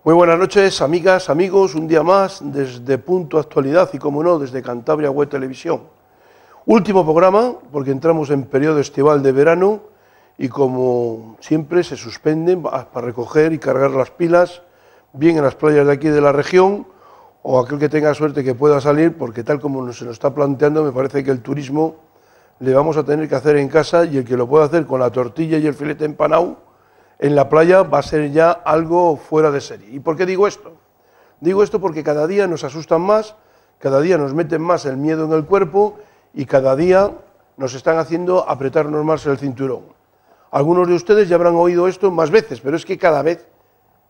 Muy buenas noches, amigas, amigos, un día más desde Punto Actualidad y, como no, desde Cantabria Web Televisión. Último programa, porque entramos en periodo estival de verano y, como siempre, se suspenden para recoger y cargar las pilas, bien en las playas de aquí de la región, o aquel que tenga suerte que pueda salir, porque tal como se nos está planteando, me parece que el turismo le vamos a tener que hacer en casa, y el que lo pueda hacer con la tortilla y el filete empanado en la playa va a ser ya algo fuera de serie. ¿Y por qué digo esto? Digo esto porque cada día nos asustan más, cada día nos meten más el miedo en el cuerpo y cada día nos están haciendo apretarnos más el cinturón. Algunos de ustedes ya habrán oído esto más veces, pero es que cada vez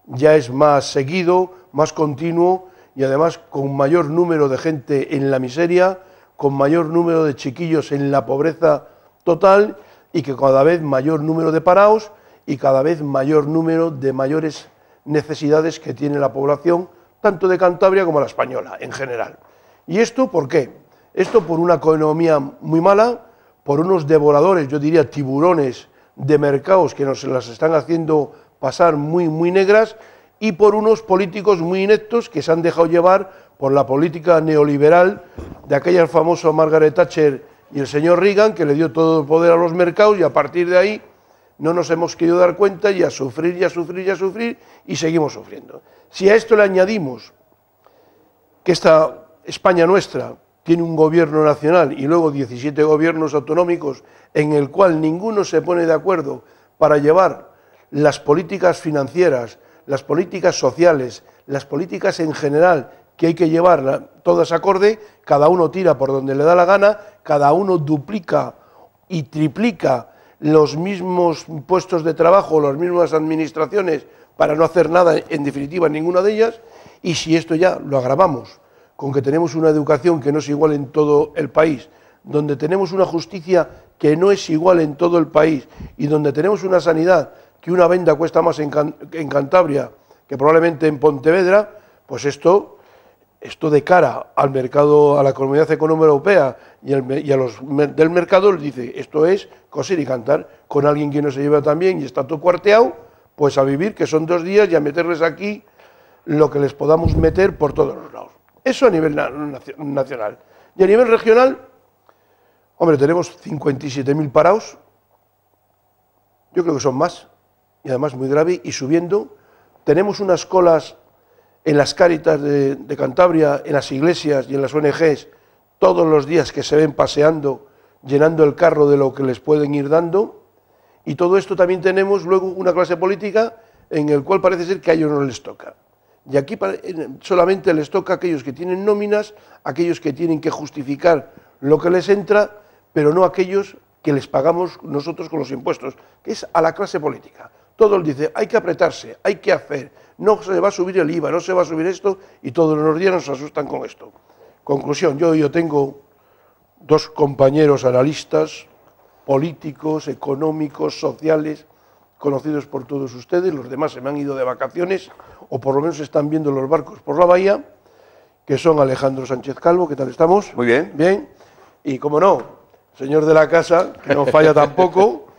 ya es más seguido, más continuo y además con mayor número de gente en la miseria, con mayor número de chiquillos en la pobreza total y que cada vez mayor número de parados y cada vez mayor número de mayores necesidades que tiene la población, tanto de Cantabria como la española en general. ¿Y esto por qué? Esto por una economía muy mala, por unos devoradores, yo diría tiburones de mercados que nos las están haciendo pasar muy negras, y por unos políticos muy ineptos que se han dejado llevar por la política neoliberal de aquella famosa Margaret Thatcher y el señor Reagan, que le dio todo el poder a los mercados, y a partir de ahí no nos hemos querido dar cuenta y a sufrir y a sufrir y a sufrir, y seguimos sufriendo. Si a esto le añadimos que esta España nuestra tiene un gobierno nacional y luego 17 gobiernos autonómicos en el cual ninguno se pone de acuerdo para llevar las políticas financieras, las políticas sociales, las políticas en general que hay que llevar todas acorde, cada uno tira por donde le da la gana, cada uno duplica y triplica los mismos puestos de trabajo, las mismas administraciones, para no hacer nada, en definitiva, en ninguna de ellas. Y si esto ya lo agravamos con que tenemos una educación que no es igual en todo el país, donde tenemos una justicia que no es igual en todo el país y donde tenemos una sanidad que una venda cuesta más en Cantabria que probablemente en Pontevedra, pues esto de cara al mercado, a la Comunidad Económica Europea y a los del mercado, les dice, esto es coser y cantar, con alguien que no se lleva tan bien y está todo cuarteado, pues a vivir, que son 2 días, y a meterles aquí lo que les podamos meter por todos los lados. Eso a nivel nacional. Y a nivel regional, hombre, tenemos 57.000 parados, yo creo que son más, y además muy grave, y subiendo. Tenemos unas colas en las Cáritas de Cantabria, en las iglesias y en las ONGs, todos los días que se ven paseando, llenando el carro de lo que les pueden ir dando, y todo esto también tenemos luego una clase política en el cual parece ser que a ellos no les toca. Y aquí solamente les toca a aquellos que tienen nóminas, a aquellos que tienen que justificar lo que les entra, pero no a aquellos que les pagamos nosotros con los impuestos, que es a la clase política. Todos dicen, hay que apretarse, hay que hacer, no se va a subir el IVA, no se va a subir esto, y todos los días nos asustan con esto. Conclusión, yo tengo 2 compañeros analistas, políticos, económicos, sociales, conocidos por todos ustedes, los demás se me han ido de vacaciones, o por lo menos están viendo los barcos por la bahía, que son Alejandro Sánchez Calvo. ¿Qué tal estamos? Muy bien. Bien. Y, como no, señor de la casa, que no falla tampoco,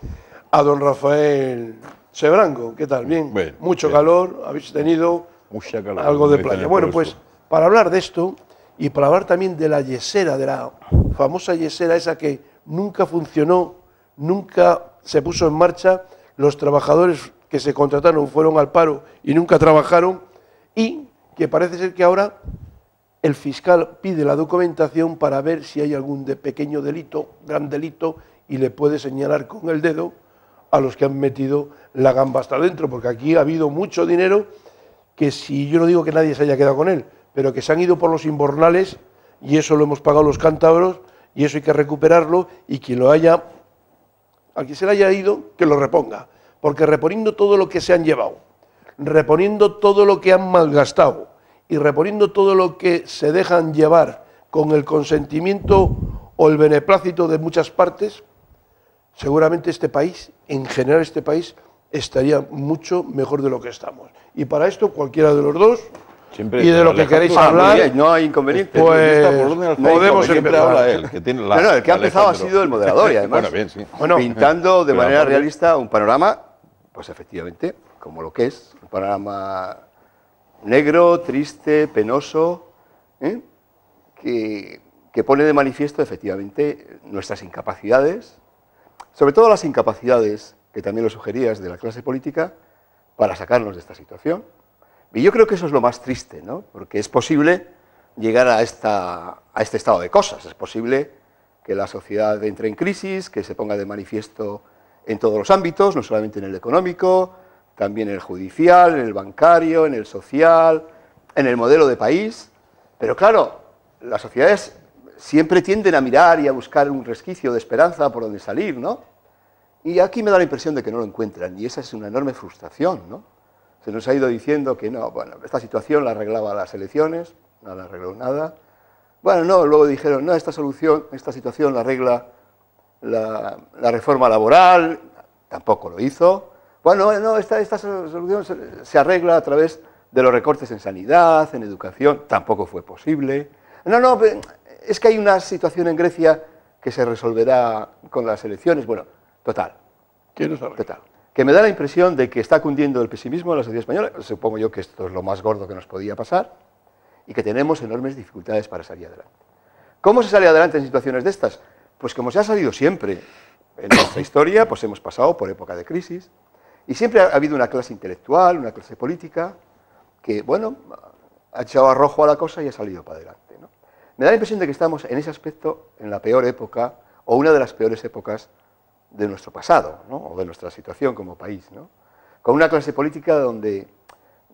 a don Rafael Sebrango. ¿Qué tal? Bien. Bien, Mucho bien. calor, habéis tenido Mucha calor, algo de muy playa. tenebroso. Bueno, pues para hablar de esto y para hablar también de la yesera, de la famosa yesera esa que nunca funcionó, nunca se puso en marcha, los trabajadores que se contrataron fueron al paro y nunca trabajaron, y que parece ser que ahora el fiscal pide la documentación para ver si hay algún pequeño delito, gran delito, y le puede señalar con el dedo a los que han metido la gamba hasta adentro, porque aquí ha habido mucho dinero que, si yo no digo que nadie se haya quedado con él, pero que se han ido por los invernales, y eso lo hemos pagado los cántabros, y eso hay que recuperarlo, y quien lo haya, al que se le haya ido, que lo reponga, porque reponiendo todo lo que se han llevado, reponiendo todo lo que han malgastado y reponiendo todo lo que se dejan llevar con el consentimiento o el beneplácito de muchas partes, seguramente este país, en general este país, estaría mucho mejor de lo que estamos. Y para esto cualquiera de los dos, Siempre, y de lo que queréis hablar, no hay inconveniente. pues podemos siempre siempre habla habla él, que tiene la, No, el que ha empezado ha Alejandro. sido el moderador, y además Bueno, bien, sí. Bueno, pintando de pero manera aparte- realista un panorama, pues efectivamente, como lo que es, un panorama negro, triste, penoso, ¿eh? que pone de manifiesto efectivamente nuestras incapacidades, sobre todo las incapacidades, que también lo sugerías, de la clase política, para sacarnos de esta situación. Y yo creo que eso es lo más triste, ¿no? Porque es posible llegar a este estado de cosas, es posible que la sociedad entre en crisis, que se ponga de manifiesto en todos los ámbitos, no solamente en el económico, también en el judicial, en el bancario, en el social, en el modelo de país. Pero claro, las sociedades siempre tienden a mirar y a buscar un resquicio de esperanza por donde salir, ¿no? Y aquí me da la impresión de que no lo encuentran, y esa es una enorme frustración, ¿no? Se nos ha ido diciendo que no, bueno, esta situación la arreglaba las elecciones, no la arregló nada. Bueno, no, luego dijeron, no, esta situación la arregla la reforma laboral, tampoco lo hizo. Bueno, no, esta solución se arregla a través de los recortes en sanidad, en educación, tampoco fue posible. No, es que hay una situación en Grecia que se resolverá con las elecciones. Bueno, total. Total. Que me da la impresión de que está cundiendo el pesimismo en la sociedad española, supongo yo que esto es lo más gordo que nos podía pasar, y que tenemos enormes dificultades para salir adelante. ¿Cómo se sale adelante en situaciones de estas? Pues como se ha salido siempre en nuestra historia, pues hemos pasado por época de crisis, y siempre ha habido una clase intelectual, una clase política, que, bueno, ha echado arrojo a la cosa y ha salido para adelante, ¿no? Me da la impresión de que estamos en ese aspecto en la peor época, o una de las peores épocas de nuestro pasado, ¿no? O de nuestra situación como país, ¿no? Con una clase política donde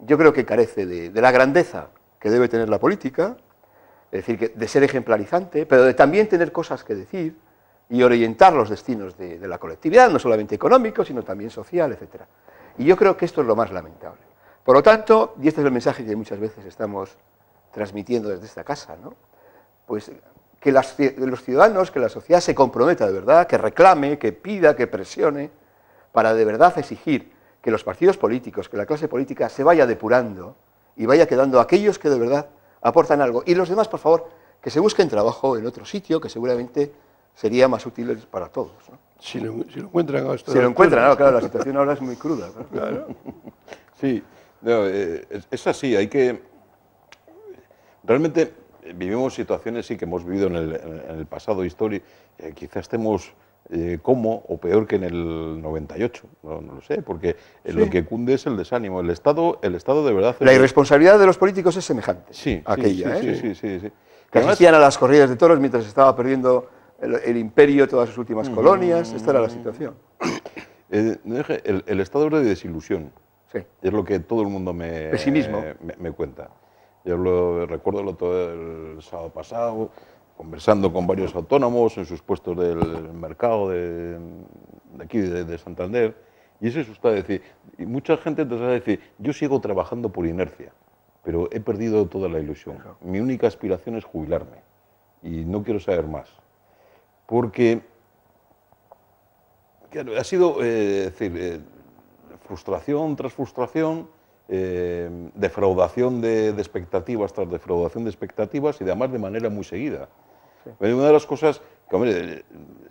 yo creo que carece de la grandeza que debe tener la política, es decir, de ser ejemplarizante, pero de también tener cosas que decir y orientar los destinos de la colectividad, no solamente económico, sino también social, etc. Y yo creo que esto es lo más lamentable. Por lo tanto, y este es el mensaje que muchas veces estamos transmitiendo desde esta casa, ¿no? Pues que los ciudadanos, que la sociedad se comprometa de verdad, que reclame, que pida, que presione, para de verdad exigir que los partidos políticos, que la clase política se vaya depurando y vaya quedando aquellos que de verdad aportan algo. Y los demás, por favor, que se busquen trabajo en otro sitio, que seguramente sería más útil para todos, ¿no? Si lo encuentran a esto. Si lo encuentran, claro, la situación ahora es muy cruda, ¿no? Claro. Sí, no, es así, hay que... Realmente vivimos situaciones, sí, que hemos vivido en el pasado histórico, quizás estemos como o peor que en el 98, no lo sé, porque lo que cunde es el desánimo. El Estado de verdad... La irresponsabilidad de los políticos es semejante a aquella, sí. Que asistían a las corridas de toros mientras estaba perdiendo el imperio, todas sus últimas colonias. Esta era la situación. El Estado es de desilusión. Sí. Es lo que todo el mundo me cuenta. Yo lo recuerdo todo el sábado pasado, conversando con varios autónomos en sus puestos del mercado de aquí, de Santander, y eso está decir, y mucha gente te va a decir, yo sigo trabajando por inercia, pero he perdido toda la ilusión. Mi única aspiración es jubilarme, y no quiero saber más. Porque claro, ha sido frustración tras frustración, defraudación de expectativas tras defraudación de expectativas, y además de manera muy seguida. Sí. Una de las cosas, que, hombre,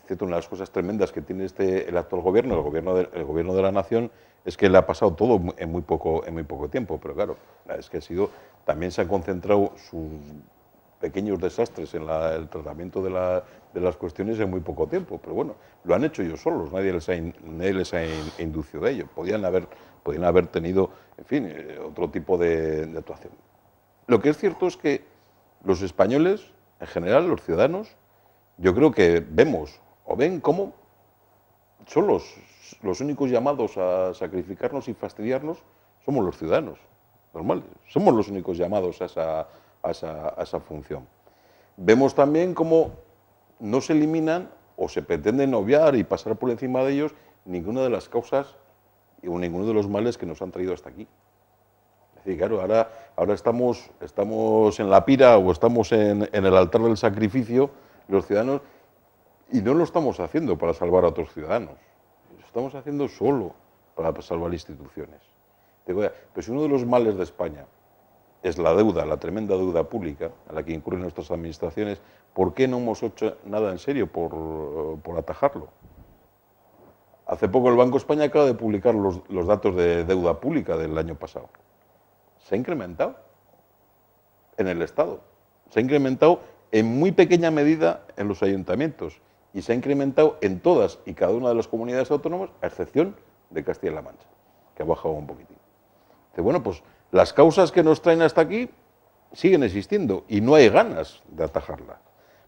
una de las cosas tremendas que tiene el actual gobierno, el gobierno de la nación, es que le ha pasado todo en muy poco tiempo, pero claro, es que también se han concentrado sus pequeños desastres en el tratamiento de las cuestiones en muy poco tiempo, pero bueno, lo han hecho ellos solos, nadie les ha inducido a ello. Podían haber tenido, en fin, otro tipo de actuación. Lo que es cierto es que los españoles, en general, los ciudadanos, yo creo que ven cómo son los únicos llamados a sacrificarnos y fastidiarnos, somos los ciudadanos normales, somos los únicos llamados a esa función. Vemos también cómo no se eliminan o se pretenden obviar y pasar por encima de ellos ninguna de las causas o ninguno de los males que nos han traído hasta aquí. Es decir, claro, ahora estamos en la pira o estamos en el altar del sacrificio, los ciudadanos, y no lo estamos haciendo para salvar a otros ciudadanos, lo estamos haciendo solo para salvar instituciones. Pero si uno de los males de España es la deuda, la tremenda deuda pública a la que incurren nuestras administraciones, ¿por qué no hemos hecho nada en serio por atajarlo? Hace poco el Banco de España acaba de publicar los datos de deuda pública del año pasado. se ha incrementado en el Estado. Se ha incrementado en muy pequeña medida en los ayuntamientos y se ha incrementado en todas y cada una de las comunidades autónomas, a excepción de Castilla-La Mancha, que ha bajado un poquitín. Dice, bueno, pues las causas que nos traen hasta aquí siguen existiendo y no hay ganas de atajarlas.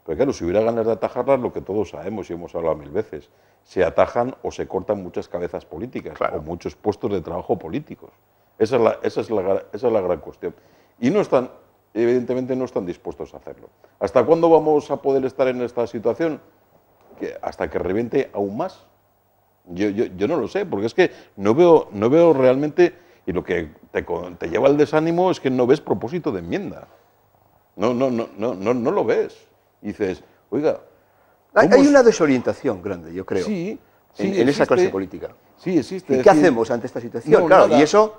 Pero claro, si hubiera ganas de atajarlas, lo que todos sabemos y hemos hablado 1000 veces, se atajan o se cortan muchas cabezas políticas, claro, o muchos puestos de trabajo políticos. Esa es la gran cuestión. Y no están, evidentemente no están dispuestos a hacerlo. ¿Hasta cuándo vamos a poder estar en esta situación? Hasta que reviente aún más. Yo no lo sé, porque es que no veo realmente, y lo que te lleva al desánimo es que no ves propósito de enmienda. No lo ves. Y dices, oiga... Hay una desorientación grande, yo creo, sí, en esa clase política. Sí, existe. ¿Y qué hacemos ante esta situación? No, claro, nada, y eso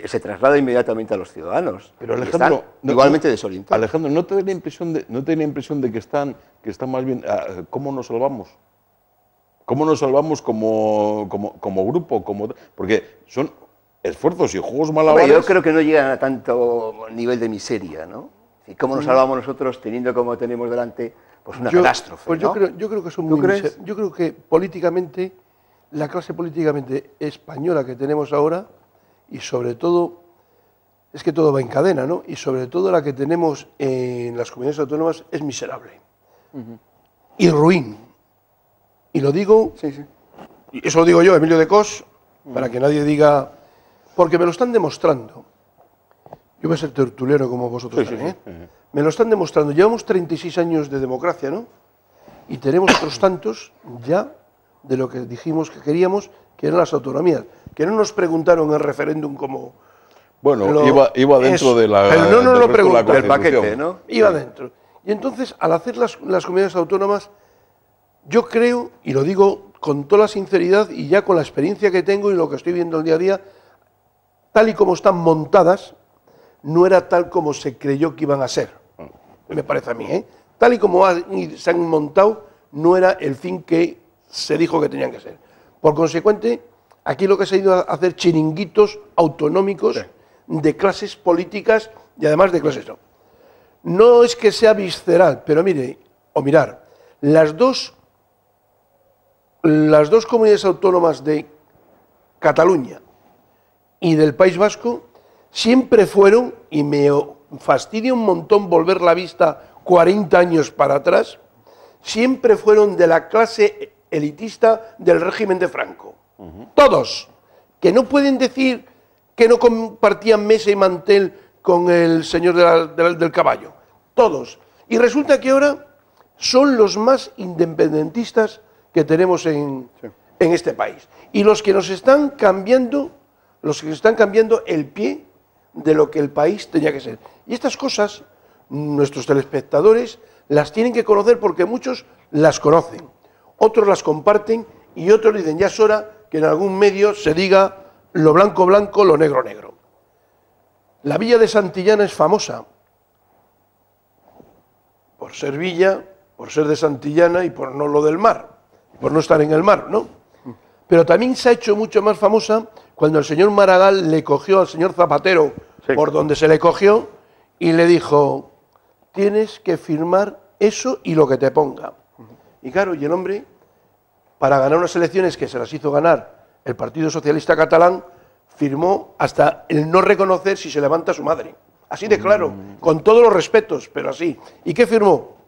se traslada inmediatamente a los ciudadanos. Pero Alejandro, igualmente desorientados. Alejandro, ¿no te da la impresión de que están más bien... ¿Cómo nos salvamos? ¿Cómo nos salvamos como grupo? Porque son esfuerzos y juegos malabares... Yo creo que no llegan a tanto nivel de miseria, ¿no? ¿Y cómo nos salvamos nosotros teniendo como tenemos delante pues una catástrofe? Pues ¿no? yo creo que son muy miserables. Yo creo que políticamente, la clase políticamente española que tenemos ahora, y sobre todo, es que todo va en cadena, ¿no? Y sobre todo la que tenemos en las comunidades autónomas es miserable. Y ruin. Y lo digo, y eso lo digo yo, Emilio de Cos, para que nadie diga, porque me lo están demostrando. Yo voy a ser tertuliano como vosotros también, ¿eh? Me lo están demostrando. Llevamos 36 años de democracia, ¿no? Y tenemos otros tantos ya de lo que dijimos que queríamos, que eran las autonomías. Que no nos preguntaron en el referéndum como... Bueno, iba dentro de la... Pero no nos lo preguntaron. Del paquete, ¿no? Iba dentro. Y entonces, al hacer las comunidades autónomas, yo creo, y lo digo con toda la sinceridad y ya con la experiencia que tengo y lo que estoy viendo el día a día, tal y como están montadas, no era tal como se creyó que iban a ser, me parece a mí, ¿eh? Tal y como se han montado, no era el fin que se dijo que tenían que ser. Por consecuente, aquí lo que se ha ido a hacer chiringuitos autonómicos de clases políticas y además de clases no. No es que sea visceral, pero mirar, las dos comunidades autónomas de Cataluña y del País Vasco siempre fueron, y me fastidia un montón volver la vista 40 años para atrás, siempre fueron de la clase elitista del régimen de Franco. Todos. Que no pueden decir que no compartían mesa y mantel con el señor del caballo. Todos. Y resulta que ahora son los más independentistas que tenemos en este país. Y los que nos están cambiando, el pie de lo que el país tenía que ser. Y estas cosas, nuestros telespectadores las tienen que conocer porque muchos las conocen, otros las comparten y otros dicen, ya es hora que en algún medio se diga lo blanco blanco, lo negro negro. La villa de Santillana es famosa por ser villa, por ser de Santillana y por no lo del mar, por no estar en el mar, ¿no? Pero también se ha hecho mucho más famosa cuando el señor Maragall le cogió al señor Zapatero por donde se le cogió y le dijo, tienes que firmar eso y lo que te ponga. Y claro, y el hombre, para ganar unas elecciones que se las hizo ganar el Partido Socialista Catalán, firmó hasta el no reconocer si se levanta su madre. Así de claro, con todos los respetos, pero así. ¿Y qué firmó?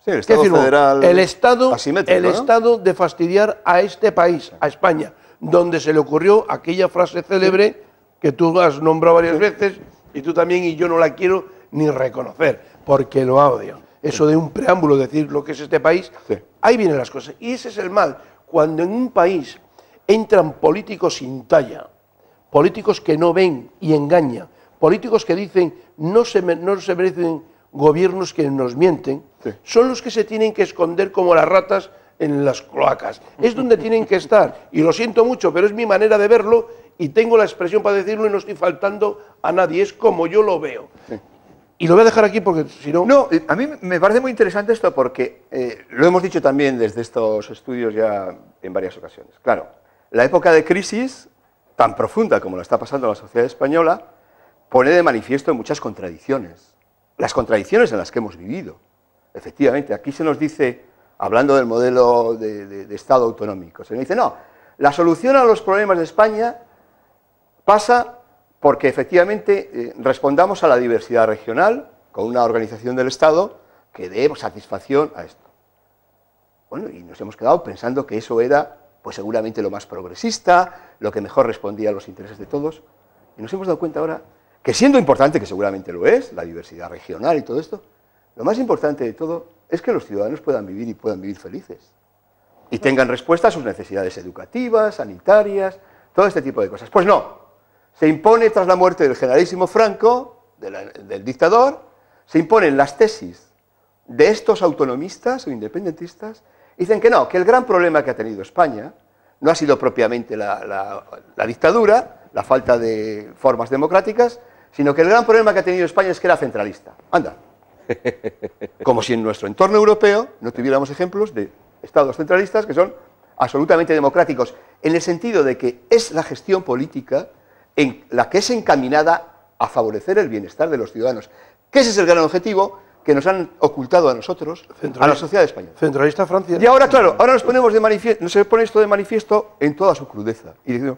Sí, el Estado federal el Estado asimétrico, de fastidiar a este país, a España, donde se le ocurrió aquella frase célebre que tú has nombrado varias veces, y tú también, y yo no la quiero ni reconocer, porque lo odio. Eso de un preámbulo, decir lo que es este país, ahí vienen las cosas. Y ese es el mal. Cuando en un país entran políticos sin talla, políticos que no ven y engañan, políticos que dicen no se merecen gobiernos que nos mienten, son los que se tienen que esconder como las ratas en las cloacas. Es donde tienen que estar. Y lo siento mucho, pero es mi manera de verlo y tengo la expresión para decirlo y no estoy faltando a nadie. Es como yo lo veo. Y lo voy a dejar aquí porque si no... No, a mí me parece muy interesante esto porque lo hemos dicho también desde estos estudios ya en varias ocasiones. Claro, la época de crisis tan profunda como la está pasando la sociedad española pone de manifiesto muchas contradicciones, las contradicciones en las que hemos vivido. Efectivamente, aquí se nos dice, hablando del modelo de Estado autonómico, se nos dice, no, la solución a los problemas de España pasa porque efectivamente respondamos a la diversidad regional con una organización del Estado que dé satisfacción a esto. Bueno, y nos hemos quedado pensando que eso era, pues seguramente lo más progresista, lo que mejor respondía a los intereses de todos, y nos hemos dado cuenta ahora que, siendo importante, que seguramente lo es, la diversidad regional y todo esto, lo más importante de todo es que los ciudadanos puedan vivir y puedan vivir felices, y tengan respuesta a sus necesidades educativas, sanitarias, todo este tipo de cosas. Pues no, se impone tras la muerte del generalísimo Franco, del dictador, se imponen las tesis de estos autonomistas o independentistas, y dicen que no, que el gran problema que ha tenido España no ha sido propiamente la dictadura, la falta de formas democráticas, sino que el gran problema que ha tenido España es que era centralista. Anda. Como si en nuestro entorno europeo no tuviéramos ejemplos de estados centralistas que son absolutamente democráticos, en el sentido de que es la gestión política en la que es encaminada a favorecer el bienestar de los ciudadanos, que ese es el gran objetivo que nos han ocultado a nosotros, a la sociedad española. Centralista Francia. Y ahora, claro, ahora nos ponemos de manifiesto, se pone esto de manifiesto en toda su crudeza. Y digo,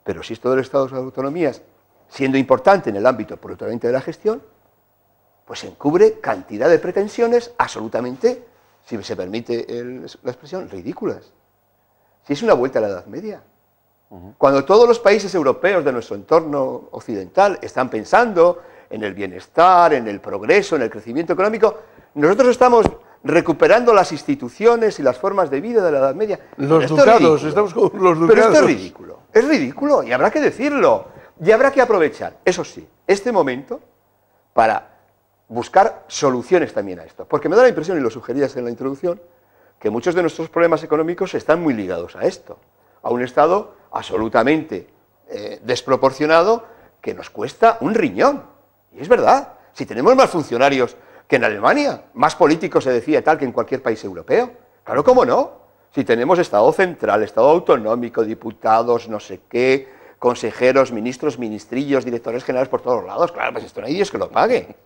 pero si esto del Estado de autonomías, siendo importante en el ámbito puramente de la gestión, pues encubre cantidad de pretensiones absolutamente, si se permite la expresión, ridículas. Si es una vuelta a la Edad Media. Cuando todos los países europeos de nuestro entorno occidental están pensando en el bienestar, en el progreso, en el crecimiento económico, nosotros estamos recuperando las instituciones y las formas de vida de la Edad Media. Los ducados, estamos con los ducados. Pero esto es ridículo, y habrá que decirlo, y habrá que aprovechar, eso sí, este momento para buscar soluciones también a esto. Porque me da la impresión, y lo sugerías en la introducción, que muchos de nuestros problemas económicos están muy ligados a esto, a un Estado absolutamente desproporcionado que nos cuesta un riñón. Y es verdad, si tenemos más funcionarios que en Alemania, más políticos se decía tal que en cualquier país europeo, claro, ¿cómo no? Si tenemos Estado central, Estado autonómico, diputados, no sé qué, consejeros, ministros, ministrillos, directores generales por todos lados, claro, pues esto no hay Dios que lo pague.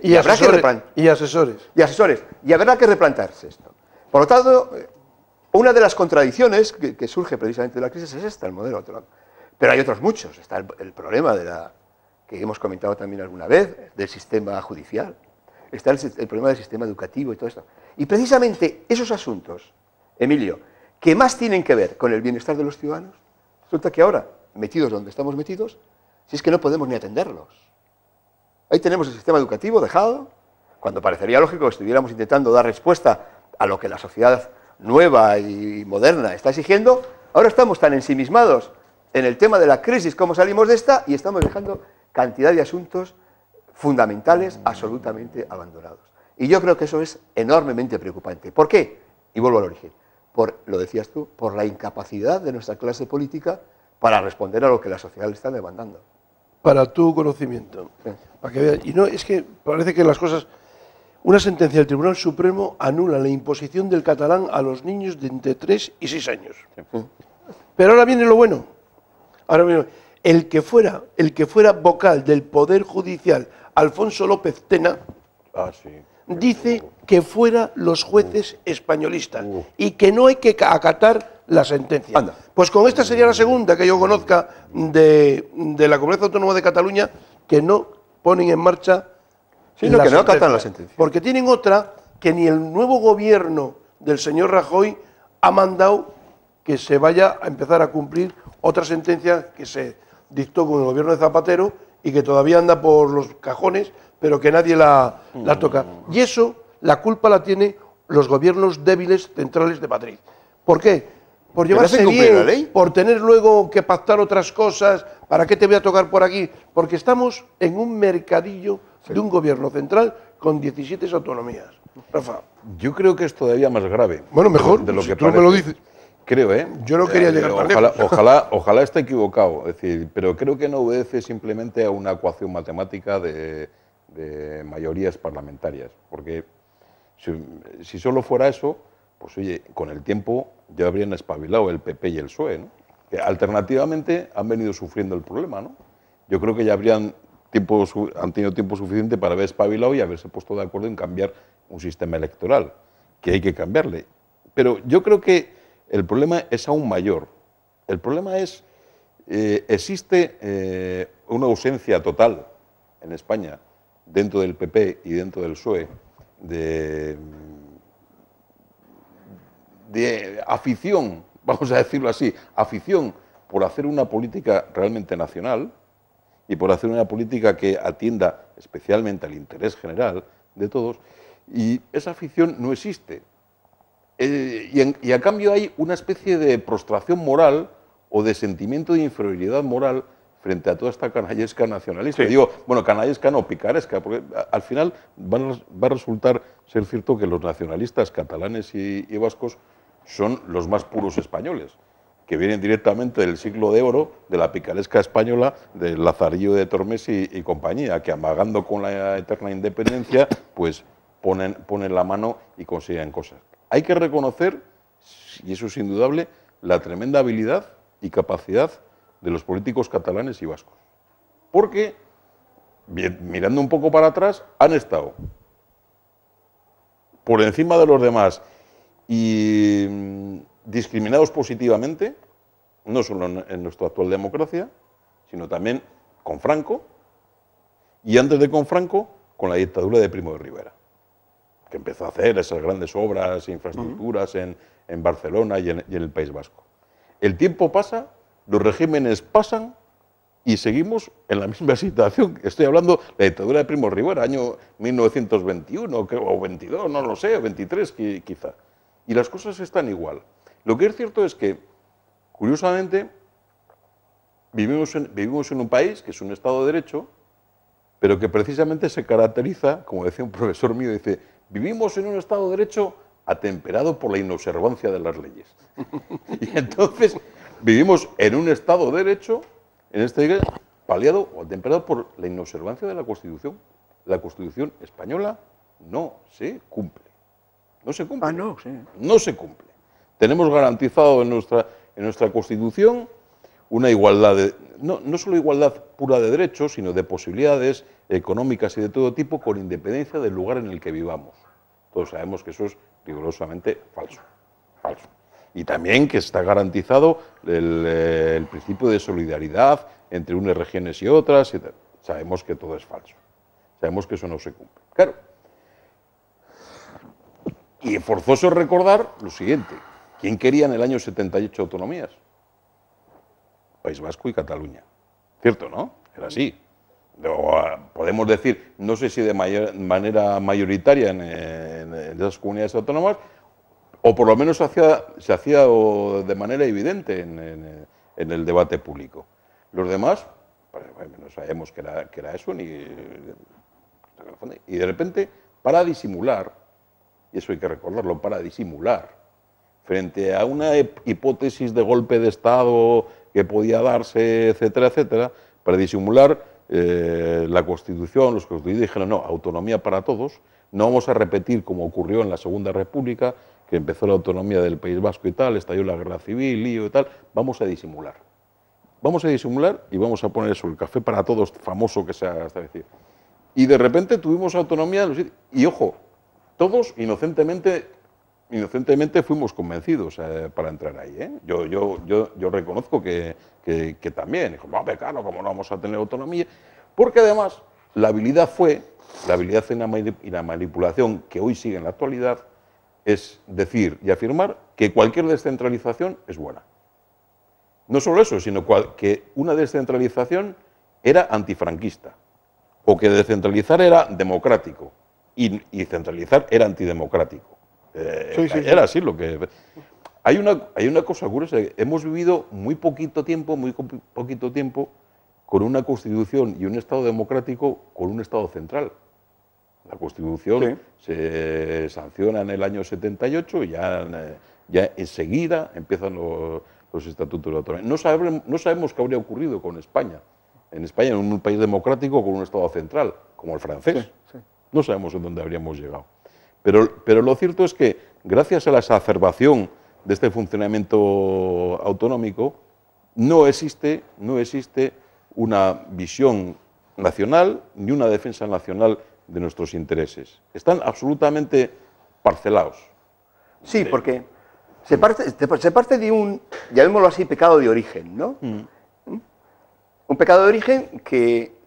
Y asesores. Y asesores. Y habrá que replantearse esto. Por lo tanto, una de las contradicciones que surge precisamente de la crisis es esta, el modelo autonómico. Pero hay otros muchos. Está el problema que hemos comentado también alguna vez, del sistema judicial. Está el problema del sistema educativo y todo esto. Y precisamente esos asuntos, Emilio, que más tienen que ver con el bienestar de los ciudadanos, resulta que ahora, metidos donde estamos metidos, si es que no podemos ni atenderlos. Ahí tenemos el sistema educativo dejado, cuando parecería lógico que estuviéramos intentando dar respuesta a lo que la sociedad nueva y moderna está exigiendo. Ahora estamos tan ensimismados en el tema de la crisis, cómo salimos de esta, y estamos dejando cantidad de asuntos fundamentales absolutamente abandonados. Y yo creo que eso es enormemente preocupante. ¿Por qué? Y vuelvo al origen. Lo decías tú, por la incapacidad de nuestra clase política para responder a lo que la sociedad le está demandando. Para tu conocimiento. Sí. Para que veas. Y no, es que parece que las cosas... Una sentencia del Tribunal Supremo anula la imposición del catalán a los niños de entre 3 y 6 años. Sí. Pero ahora viene lo bueno. Ahora viene, el que fuera vocal del Poder Judicial, Alfonso López Tena, dice que fuera los jueces españolistas y que no hay que acatar la sentencia. Anda. Pues con esta sería la segunda que yo conozca de la Comunidad Autónoma de Cataluña que no ponen en marcha que no acatan la sentencia. Porque tienen otra que ni el nuevo gobierno del señor Rajoy ha mandado que se vaya a empezar a cumplir otra sentencia que se dictó con el gobierno de Zapatero y que todavía anda por los cajones, pero que nadie la toca. Y eso, la culpa la tienen los gobiernos débiles centrales de Madrid. ¿Por qué? Por llevarse bien, por tener luego que pactar otras cosas, ¿para qué te voy a tocar por aquí? Porque estamos en un mercadillo de un gobierno central con 17 autonomías. Rafa. Yo creo que es todavía más grave. Bueno, mejor, de lo que tú me lo dices. Creo, ¿eh? Yo no quería llegar tan lejos. Ojalá esté equivocado, es decir, pero creo que no obedece simplemente a una ecuación matemática de mayorías parlamentarias, porque si solo fuera eso, pues oye, con el tiempo ya habrían espabilado el PP y el PSOE, ¿no? Que alternativamente han venido sufriendo el problema, ¿no? Yo creo que ya habrían han tenido tiempo suficiente para haber espabilado y haberse puesto de acuerdo en cambiar un sistema electoral, que hay que cambiarle. Pero yo creo que el problema es aún mayor. El problema es, existe una ausencia total en España, dentro del PP y dentro del PSOE, de afición, vamos a decirlo así, afición por hacer una política realmente nacional y por hacer una política que atienda especialmente al interés general de todos, y esa afición no existe. Y a cambio hay una especie de prostración moral o de sentimiento de inferioridad moral frente a toda esta canallesca nacionalista. Sí. Digo, bueno, canallesca no, picaresca, porque al final va a resultar ser cierto que los nacionalistas catalanes y vascos son los más puros españoles, que vienen directamente del siglo de oro, de la picaresca española, del Lazarillo de Tormes y compañía, que amagando con la eterna independencia, pues ponen la mano y consiguen cosas. Hay que reconocer, y eso es indudable, la tremenda habilidad y capacidad de los políticos catalanes y vascos. Porque, mirando un poco para atrás, han estado por encima de los demás y discriminados positivamente, no solo en nuestra actual democracia, sino también con Franco, y antes de con Franco, con la dictadura de Primo de Rivera, que empezó a hacer esas grandes obras e infraestructuras en Barcelona y en el País Vasco. El tiempo pasa, los regímenes pasan y seguimos en la misma situación. Estoy hablando de la dictadura de Primo de Rivera, año 1921 o 22, no lo sé, 23 quizá. Y las cosas están igual. Lo que es cierto es que, curiosamente, vivimos en un país que es un Estado de Derecho, pero que precisamente se caracteriza, como decía un profesor mío, dice, vivimos en un Estado de Derecho atemperado por la inobservancia de las leyes. Y entonces vivimos en un Estado de Derecho, en este caso, paliado o atemperado por la inobservancia de la Constitución. La Constitución española no se cumple. No se cumple. Ah, no, sí. No se cumple. Tenemos garantizado en nuestra Constitución una igualdad, no solo igualdad pura de derechos, sino de posibilidades económicas y de todo tipo, con independencia del lugar en el que vivamos. Todos sabemos que eso es rigurosamente falso. Falso. Y también que está garantizado el principio de solidaridad entre unas regiones y otras. Sabemos que todo es falso. Sabemos que eso no se cumple. Claro. Y forzoso recordar lo siguiente. ¿Quién quería en el año 78 autonomías? País Vasco y Cataluña. ¿Cierto, no? Era así. Podemos decir, no sé si de manera mayoritaria en esas comunidades autónomas, o por lo menos se hacía de manera evidente en el debate público. Los demás, pues, bueno, no sabemos que era eso, y de repente, para disimular, y eso hay que recordarlo, para disimular, frente a una hipótesis de golpe de Estado que podía darse, etcétera, etcétera, para disimular la Constitución, los constituyentes dijeron, no, autonomía para todos, no vamos a repetir como ocurrió en la Segunda República, que empezó la autonomía del País Vasco y tal, estalló la guerra civil, lío y tal, vamos a disimular. Vamos a disimular y vamos a poner eso, el café para todos, famoso que se ha establecido. Y de repente tuvimos autonomía, y ojo, todos inocentemente fuimos convencidos para entrar ahí, ¿eh? Yo reconozco que también, dijo, no, claro, ¿cómo no vamos a tener autonomía? Porque además la habilidad y la manipulación que hoy sigue en la actualidad es decir y afirmar que cualquier descentralización es buena. No solo eso, sino que una descentralización era antifranquista, o que descentralizar era democrático, y centralizar era antidemocrático. Era así lo que... Hay una cosa curiosa, hemos vivido muy poquito tiempo con una Constitución y un Estado democrático con un Estado central. La Constitución se sanciona en el año 78 y ya enseguida empiezan los estatutos de autonomía. No sabemos qué habría ocurrido con España. En España, en un país democrático con un Estado central, como el francés. No sabemos en dónde habríamos llegado. Pero lo cierto es que, gracias a la exacerbación de este funcionamiento autonómico, no existe una visión nacional ni una defensa nacional de nuestros intereses. Están absolutamente parcelados. Sí, porque se parte de un, llamémoslo así, pecado de origen, ¿no? Un pecado de origen que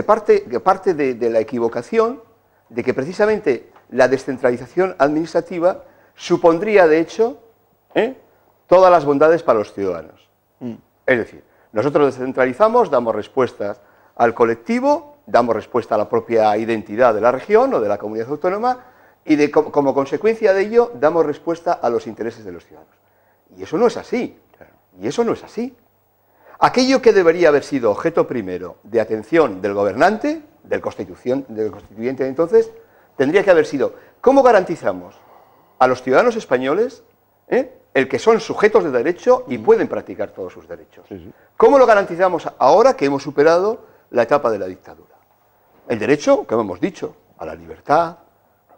parte de la equivocación de que precisamente la descentralización administrativa supondría, de hecho, todas las bondades para los ciudadanos. Es decir, nosotros descentralizamos, damos respuestas al colectivo, damos respuesta a la propia identidad de la región o de la comunidad autónoma y como consecuencia de ello damos respuesta a los intereses de los ciudadanos. Y eso no es así. Y eso no es así. Aquello que debería haber sido objeto primero de atención del gobernante, del constituyente de entonces, tendría que haber sido ¿cómo garantizamos a los ciudadanos españoles el que son sujetos de derecho y pueden practicar todos sus derechos? Sí, sí. ¿Cómo lo garantizamos ahora que hemos superado la etapa de la dictadura? El derecho, como hemos dicho, a la libertad,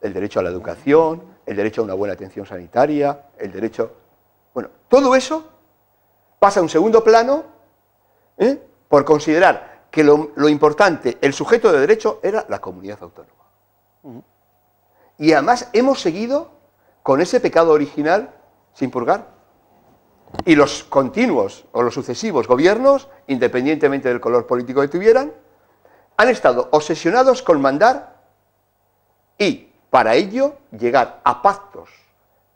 el derecho a la educación, el derecho a una buena atención sanitaria, el derecho... Bueno, todo eso pasa a un segundo plano por considerar que lo importante, el sujeto de derecho, era la comunidad autónoma. Y además hemos seguido con ese pecado original sin purgar. Y los continuos o los sucesivos gobiernos, independientemente del color político que tuvieran, han estado obsesionados con mandar y, para ello, llegar a pactos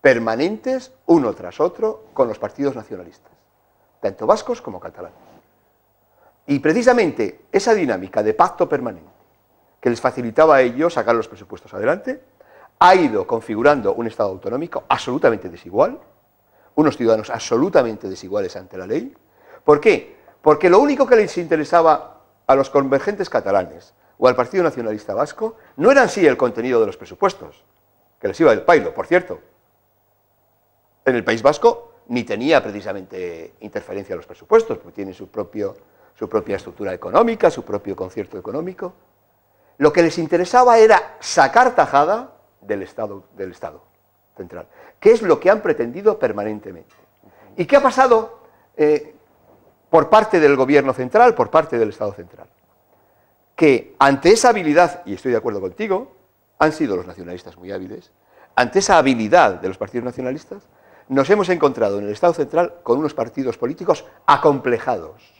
permanentes, uno tras otro, con los partidos nacionalistas, tanto vascos como catalanes. Y precisamente esa dinámica de pacto permanente, que les facilitaba a ellos sacar los presupuestos adelante, ha ido configurando un Estado autonómico absolutamente desigual, unos ciudadanos absolutamente desiguales ante la ley. ¿Por qué? Porque lo único que les interesaba a los convergentes catalanes o al Partido Nacionalista Vasco no era en sí el contenido de los presupuestos, que les iba del pailo, por cierto. En el País Vasco ni tenía precisamente interferencia en los presupuestos, porque tiene su propia estructura económica, su propio concierto económico. Lo que les interesaba era sacar tajada del Estado central, que es lo que han pretendido permanentemente. ¿Y qué ha pasado por parte del gobierno central, por parte del Estado central? Que ante esa habilidad, y estoy de acuerdo contigo, han sido los nacionalistas muy hábiles, ante esa habilidad de los partidos nacionalistas, nos hemos encontrado en el Estado central con unos partidos políticos acomplejados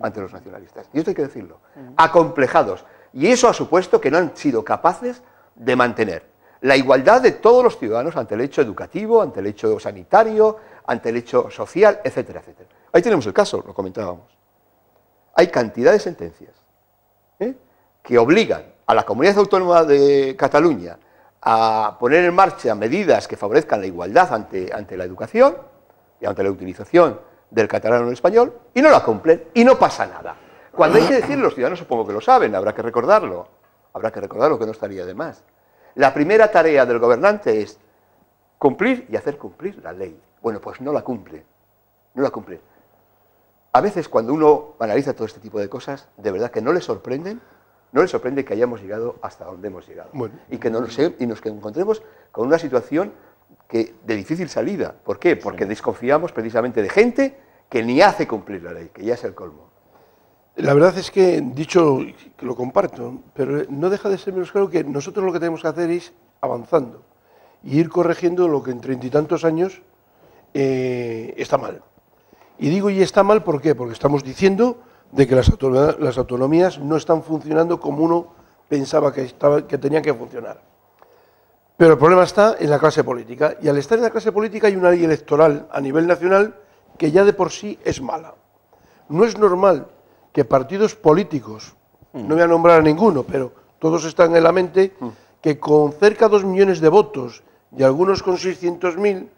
ante los nacionalistas. Y esto hay que decirlo, acomplejados. Y eso ha supuesto que no han sido capaces de mantener la igualdad de todos los ciudadanos ante el hecho educativo, ante el hecho sanitario, ante el hecho social, etcétera, etcétera. Ahí tenemos el caso, lo comentábamos. Hay cantidad de sentencias que obligan a la Comunidad Autónoma de Cataluña a poner en marcha medidas que favorezcan la igualdad ante la educación y ante la utilización del catalán o el español, y no la cumplen, y no pasa nada. Cuando hay que decirlo, los ciudadanos supongo que lo saben, habrá que recordarlo, que no estaría de más. La primera tarea del gobernante es cumplir y hacer cumplir la ley. Bueno, pues no la cumple, no la cumple. A veces cuando uno analiza todo este tipo de cosas, de verdad que no le sorprende que hayamos llegado hasta donde hemos llegado. Bueno. Y que nos encontremos con una situación de difícil salida. ¿Por qué? Porque desconfiamos precisamente de gente que ni hace cumplir la ley, que ya es el colmo. La verdad es que, dicho que lo comparto, pero no deja de ser menos claro que nosotros lo que tenemos que hacer es avanzando y ir corrigiendo lo que en 30 y tantos años está mal. Y digo y está mal, ¿por qué? Porque estamos diciendo de que las autonomías no están funcionando como uno pensaba que tenían que funcionar. Pero el problema está en la clase política, y al estar en la clase política hay una ley electoral a nivel nacional que ya de por sí es mala. No es normal que partidos políticos, no voy a nombrar a ninguno, pero todos están en la mente, que con cerca de 2 millones de votos y algunos con 600.000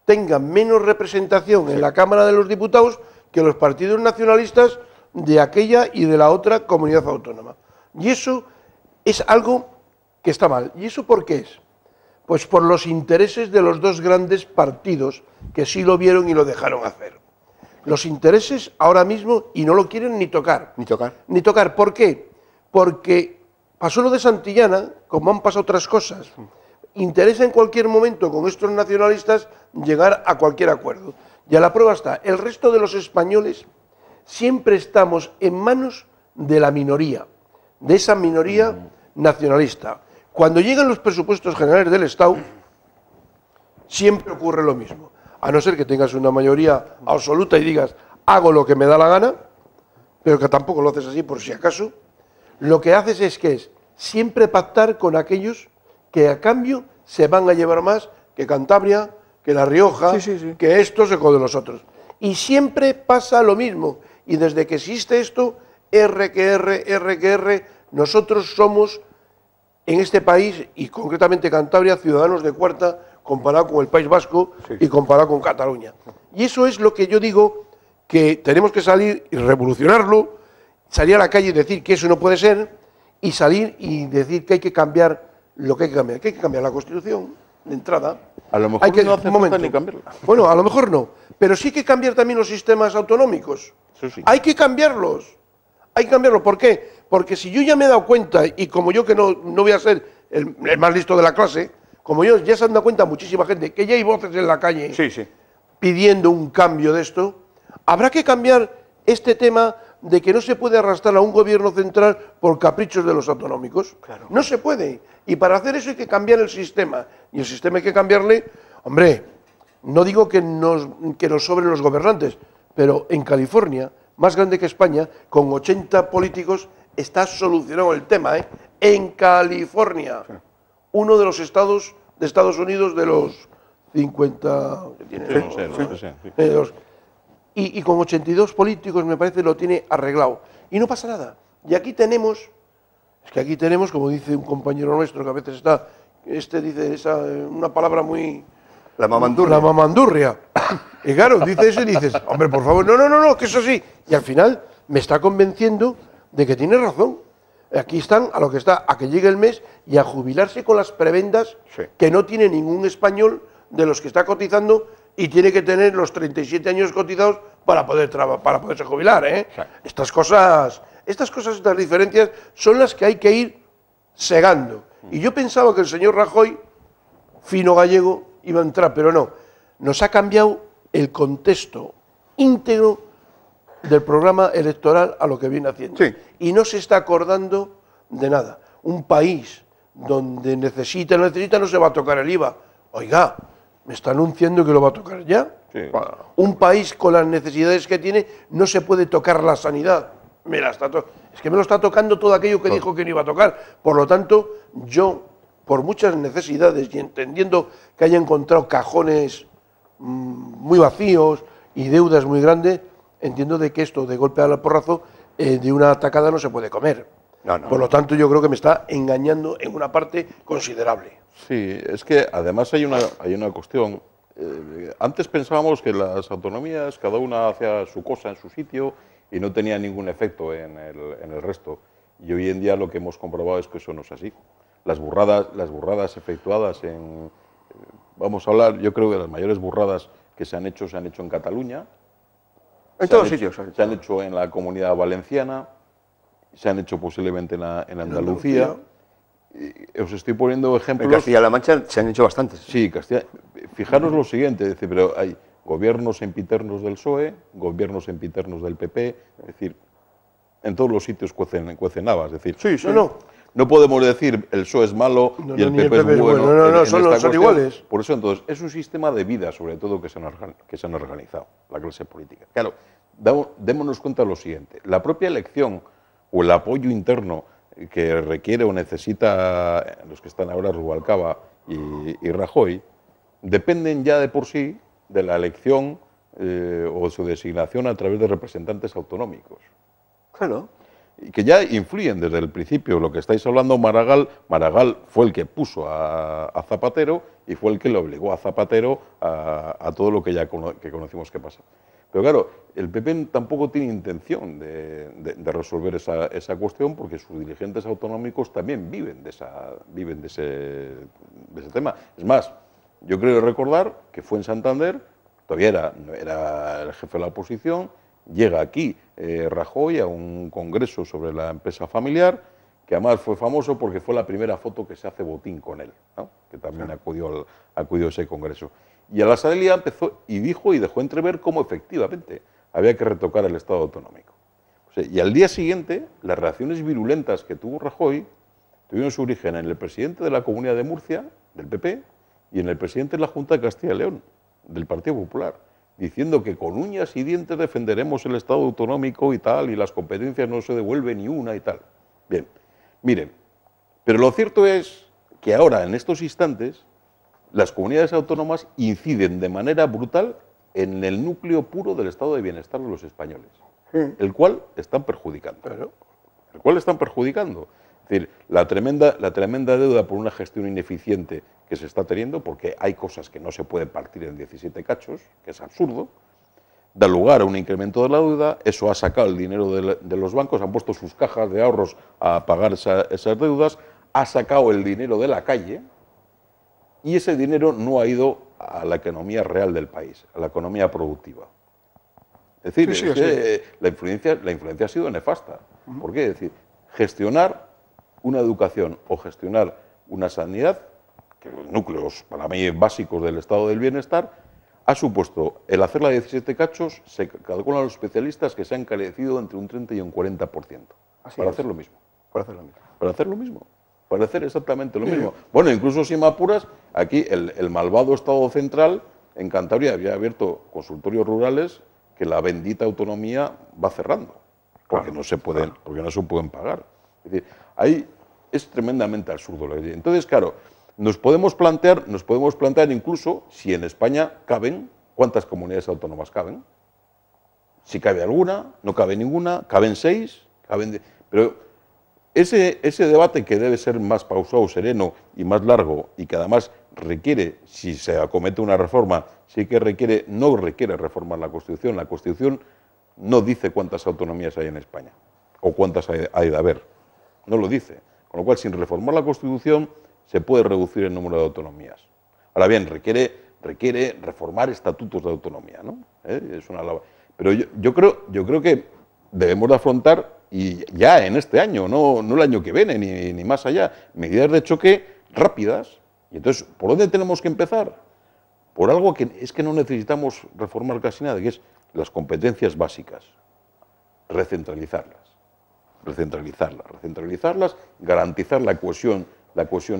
tengan menos representación en la Cámara de los Diputados que los partidos nacionalistas de aquella y de la otra comunidad autónoma. Y eso es algo que está mal. ¿Y eso por qué es? Pues por los intereses de los dos grandes partidos que sí lo vieron y lo dejaron hacer. Los intereses ahora mismo, y no lo quieren ni tocar. Ni tocar. Ni tocar. ¿Por qué? Porque pasó lo de Santillana, como han pasado otras cosas. Interesa en cualquier momento con estos nacionalistas llegar a cualquier acuerdo. Y a la prueba está, el resto de los españoles siempre estamos en manos de la minoría, de esa minoría nacionalista. Cuando llegan los presupuestos generales del Estado, siempre ocurre lo mismo. A no ser que tengas una mayoría absoluta y digas, hago lo que me da la gana, pero que tampoco lo haces así por si acaso, lo que haces es siempre pactar con aquellos que a cambio se van a llevar más que Cantabria, que La Rioja, que estos o de los otros. Y siempre pasa lo mismo. Y desde que existe esto, R, nosotros somos, en este país, y concretamente Cantabria, ciudadanos de cuarta, comparado con el País Vasco y comparado con Cataluña. Y eso es lo que yo digo, que tenemos que salir y revolucionarlo, salir a la calle y decir que eso no puede ser, y salir y decir que hay que cambiar lo que hay que cambiar. Que hay que cambiar la Constitución, de entrada. A lo mejor no hace falta ni cambiarla. Bueno, a lo mejor no, pero sí hay que cambiar también los sistemas autonómicos. Eso sí. Hay que cambiarlos. Hay que cambiarlos. ¿Por qué? Porque si yo ya me he dado cuenta, y como yo que no voy a ser el más listo de la clase, como yo ya se han dado cuenta muchísima gente, que ya hay voces en la calle pidiendo un cambio de esto, habrá que cambiar este tema de que no se puede arrastrar a un gobierno central por caprichos de los autonómicos. Claro. No se puede. Y para hacer eso hay que cambiar el sistema. Y el sistema hay que cambiarle, hombre, no digo que nos sobren los gobernantes, pero en California, más grande que España, con 80 políticos, está solucionado el tema, ¿eh? En California, uno de los estados de Estados Unidos de los 50... que tiene, y con 82 políticos, me parece, lo tiene arreglado. Y no pasa nada. Y aquí tenemos, como dice un compañero nuestro, que a veces está, dice una palabra muy... La mamandurria. La mamandurria. Y claro, dice eso y dices, hombre, por favor, no, que eso sí. Y al final me está convenciendo de que tiene razón. Aquí están a lo que está, a que llegue el mes y a jubilarse con las prebendas que no tiene ningún español de los que está cotizando y tiene que tener los 37 años cotizados para poderse jubilar, ¿eh? Sí. Estas cosas, estas diferencias son las que hay que ir segando. Y yo pensaba que el señor Rajoy, fino gallego, iba a entrar, pero no. Nos ha cambiado el contexto íntegro del programa electoral a lo que viene haciendo. Sí. Y no se está acordando de nada. Un país donde necesita, no se va a tocar el IVA. Oiga, me está anunciando que lo va a tocar ya. Sí. Un país con las necesidades que tiene, no se puede tocar la sanidad. Es que me lo está tocando todo aquello que dijo que no iba a tocar. Por lo tanto, yo, por muchas necesidades y entendiendo que haya encontrado cajones muy vacíos y deudas muy grandes, entiendo de que esto de golpe al porrazo de una atacada no se puede comer. Por lo tanto, yo creo que me está engañando en una parte considerable. Sí, es que además hay una cuestión. Antes pensábamos que las autonomías, cada una hacía su cosa en su sitio y no tenía ningún efecto en el resto. Y hoy en día lo que hemos comprobado es que eso no es así. Las burradas efectuadas vamos a hablar, yo creo que las mayores burradas que se han hecho en Cataluña. En todos sitios. Se han hecho en la Comunidad Valenciana, se han hecho posiblemente en Andalucía. Os estoy poniendo ejemplos. En Castilla-La Mancha se han hecho bastantes. Sí, fijaros lo siguiente, pero hay gobiernos sempiternos del PSOE, gobiernos sempiternos del PP, es decir, en todos los sitios cuecen habas, es decir, no podemos decir el PSOE es malo y el PP es bueno. No, son iguales. Por eso, entonces, es un sistema de vida, sobre todo, que se han organizado, la clase política. Claro, démonos cuenta de lo siguiente, la propia elección o el apoyo interno que requiere o necesita los que están ahora Rubalcaba y Rajoy, dependen ya de por sí de la elección o su designación a través de representantes autonómicos. Claro. Y que ya influyen desde el principio. Lo que estáis hablando, Maragall fue el que puso a Zapatero y fue el que le obligó a Zapatero a todo lo que ya conocimos que pasa. Pero claro, el PP tampoco tiene intención de resolver esa cuestión porque sus dirigentes autonómicos también viven de ese tema. Es más, yo creo recordar que fue en Santander, todavía no era el jefe de la oposición, llega aquí Rajoy a un congreso sobre la empresa familiar, que además fue famoso porque fue la primera foto que se hace botín con él, ¿no? Que también acudió a ese congreso. Y a la salida empezó y dejó entrever cómo efectivamente había que retocar el Estado autonómico. O sea, y al día siguiente, las reacciones virulentas que tuvo Rajoy tuvieron su origen en el presidente de la Comunidad de Murcia, del PP, y en el presidente de la Junta de Castilla y León, del Partido Popular, diciendo que con uñas y dientes defenderemos el Estado autonómico y tal, y las competencias no se devuelven ni una y tal. Bien, miren, pero lo cierto es que ahora, en estos instantes, las comunidades autónomas inciden de manera brutal en el núcleo puro del estado de bienestar de los españoles, el cual están perjudicando. El cual están perjudicando. Es decir, la tremenda deuda por una gestión ineficiente que se está teniendo, porque hay cosas que no se pueden partir en 17 cachos, que es absurdo, da lugar a un incremento de la deuda, eso ha sacado el dinero de los bancos, han puesto sus cajas de ahorros a pagar esas deudas, ha sacado el dinero de la calle, y ese dinero no ha ido a la economía real del país, a la economía productiva. Es decir, la influencia ha sido nefasta. ¿Por qué? Es decir, gestionar una educación o gestionar una sanidad, que los núcleos para mí básicos del estado del bienestar, ha supuesto el hacerla de 17 cachos, se calculan los especialistas que se han encarecido entre un 30 y un 40%. Para hacer lo mismo. Para hacer lo mismo. Para hacer exactamente lo mismo. Bueno, incluso si me apuras, aquí el malvado Estado central en Cantabria había abierto consultorios rurales que la bendita autonomía va cerrando, porque no se pueden pagar. Es decir, ahí es tremendamente absurdo. Entonces, claro, nos podemos plantear incluso si en España caben, ¿cuántas comunidades autónomas caben? Si cabe alguna, no cabe ninguna, caben 6, pero ese debate que debe ser más pausado, sereno y más largo, y que además requiere, si se acomete una reforma, no requiere reformar la Constitución. La Constitución no dice cuántas autonomías hay en España, o cuántas hay de haber. No lo dice. Con lo cual, sin reformar la Constitución, se puede reducir el número de autonomías. Ahora bien, requiere reformar estatutos de autonomía, ¿no? Es una labor. Pero yo creo que debemos de afrontar, y ya en este año, no el año que viene, ni más allá, medidas de choque rápidas. Y entonces, ¿por dónde tenemos que empezar? Por algo que es que no necesitamos reformar casi nada, que es las competencias básicas. Recentralizarlas, garantizar la cohesión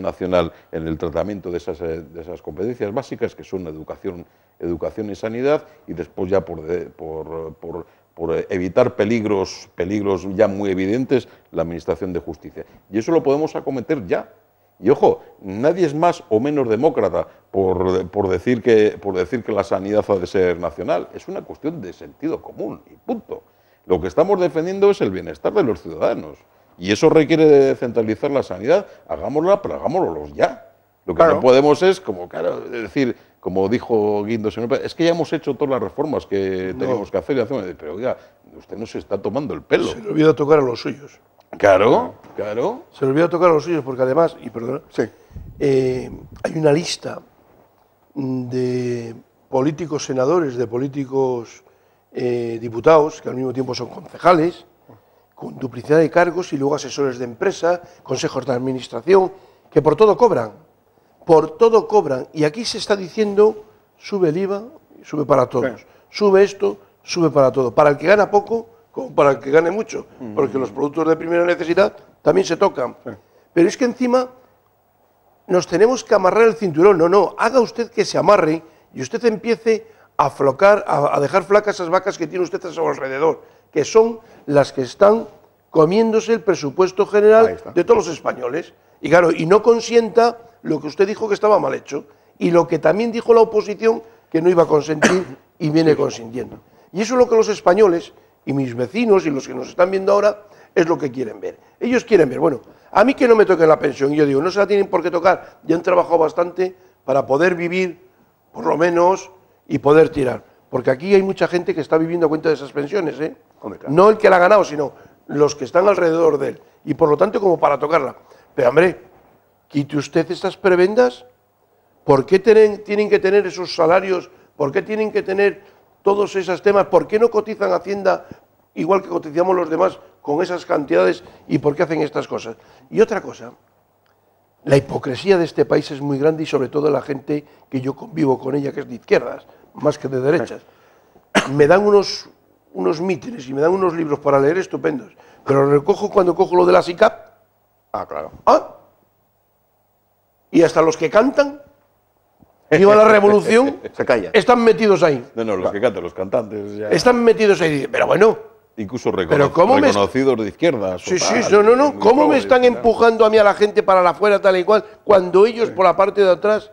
nacional en el tratamiento de esas competencias básicas, que son educación y sanidad, y después ya por evitar peligros ya muy evidentes, la administración de justicia. Y eso lo podemos acometer ya. Y ojo, nadie es más o menos demócrata por decir que la sanidad ha de ser nacional. Es una cuestión de sentido común y punto. Lo que estamos defendiendo es el bienestar de los ciudadanos. Y eso requiere de centralizar la sanidad. Hagámosla, pero hagámoslo ya. Lo que no podemos es, decir, como dijo Guindos, es que ya hemos hecho todas las reformas que teníamos que hacer. Pero oiga, usted no se está tomando el pelo. Se le olvida tocar a los suyos. Claro. Se le olvida tocar a los suyos porque además, y perdona, hay una lista de políticos senadores, de políticos diputados, que al mismo tiempo son concejales, con duplicidad de cargos y luego asesores de empresa, consejos de administración, que por todo cobran. Y aquí se está diciendo, sube el IVA, sube para todos. Sube esto, sube para todo. Para el que gana poco, como para el que gane mucho, porque los productos de primera necesidad también se tocan. Pero es que encima nos tenemos que amarrar el cinturón. No, haga usted que se amarre y usted empiece a flocar, a dejar flacas esas vacas que tiene usted a su alrededor, que son las que están comiéndose el presupuesto general de todos los españoles. Y claro, y no consienta lo que usted dijo que estaba mal hecho, y lo que también dijo la oposición que no iba a consentir y viene consintiendo. Y eso es lo que los españoles y mis vecinos y los que nos están viendo ahora es lo que quieren ver. Ellos quieren ver, bueno, a mí que no me toquen la pensión. Y yo digo, no se la tienen por qué tocar, ya han trabajado bastante para poder vivir, por lo menos, y poder tirar. Porque aquí hay mucha gente que está viviendo a cuenta de esas pensiones, ¿eh? Hombre, claro. No el que la ha ganado, sino los que están alrededor de él. Y por lo tanto, como para tocarla. Pero, hombre, quite usted estas prebendas. ¿Por qué tienen que tener esos salarios? ¿Por qué tienen que tener todos esos temas? ¿Por qué no cotizan Hacienda igual que cotizamos los demás con esas cantidades? ¿Y por qué hacen estas cosas? Y otra cosa, la hipocresía de este país es muy grande y sobre todo la gente que yo convivo con ella, que es de izquierdas, más que de derechas. Me dan unos mítines y me dan unos libros para leer estupendos, pero recojo cuando cojo lo de la SICAP. Ah, claro. Ah, y hasta los que cantan, viva la revolución, Se calla. están metidos ahí. No, los que cantan, los cantantes ya. Están metidos ahí. Pero bueno, Incluso Pero ¿cómo me- reconocidos de izquierdas. sí, sí, no. ¿Cómo me están empujando a mí a la gente para la afuera tal y cual, cuando ellos por la parte de atrás